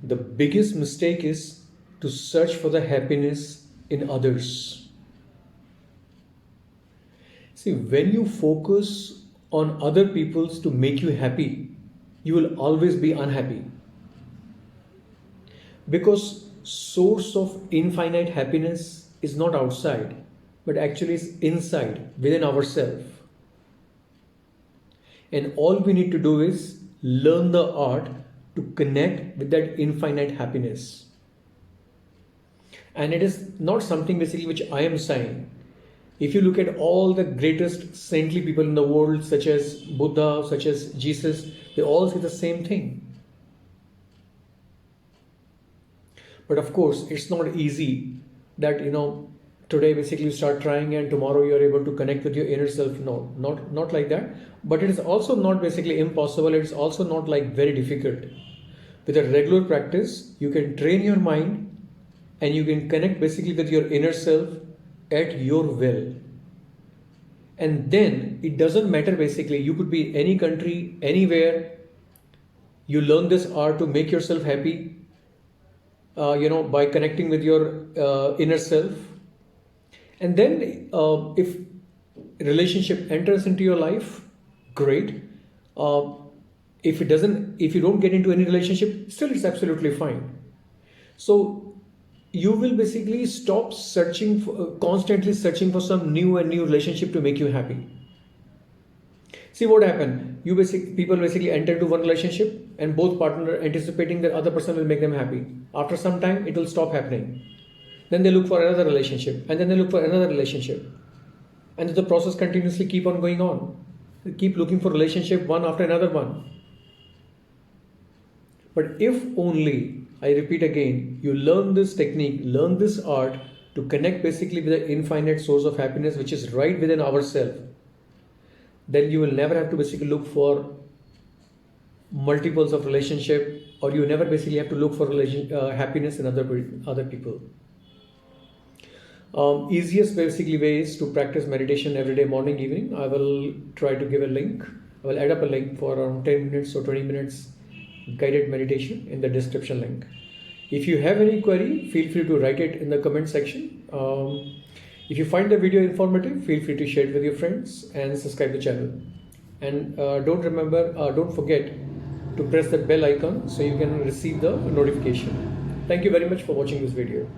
The biggest mistake is to search for the happiness in others. See, when you focus on other people's to make you happy, you will always be unhappy. Because source of infinite happiness is not outside, but actually is inside, within ourselves. And all we need to do is learn the art to connect with that infinite happiness. And it is not something basically which I am saying. If you look at all the greatest saintly people in the world, such as Buddha, such as Jesus, they all say the same thing. But of course, it's not easy that, today basically you start trying and tomorrow you're able to connect with your inner self. No, not like that. But it is also not basically impossible. It's also not like very difficult. With a regular practice, you can train your mind and you can connect basically with your inner self at your will. And then it doesn't matter basically, you could be any country, anywhere. You learn this art to make yourself happy, by connecting with your inner self. And then if relationship enters into your life, great. If you don't get into any relationship, still it's absolutely fine. So you will basically stop constantly searching for some new relationship to make you happy. See what happened. People basically enter into one relationship and both partners anticipating that other person will make them happy. After some time, it will stop happening. Then they look for another relationship, and then they look for another relationship, and the process continuously keep on going on. They keep looking for relationship one after another one. But if only, I repeat again, you learn this technique, learn this art to connect basically with the infinite source of happiness which is right within ourselves, then you will never have to basically look for multiples of relationship, or you never basically have to look for happiness in other people. Easiest basically way is to practice meditation every day, morning, evening. I will try to give a link. I will add up a link for around 10 minutes or 20 minutes guided meditation in the description link. If you have any query, feel free to write it in the comment section. If you find the video informative, feel free to share it with your friends and subscribe the channel. And don't forget to press the bell icon so you can receive the notification. Thank you very much for watching this video.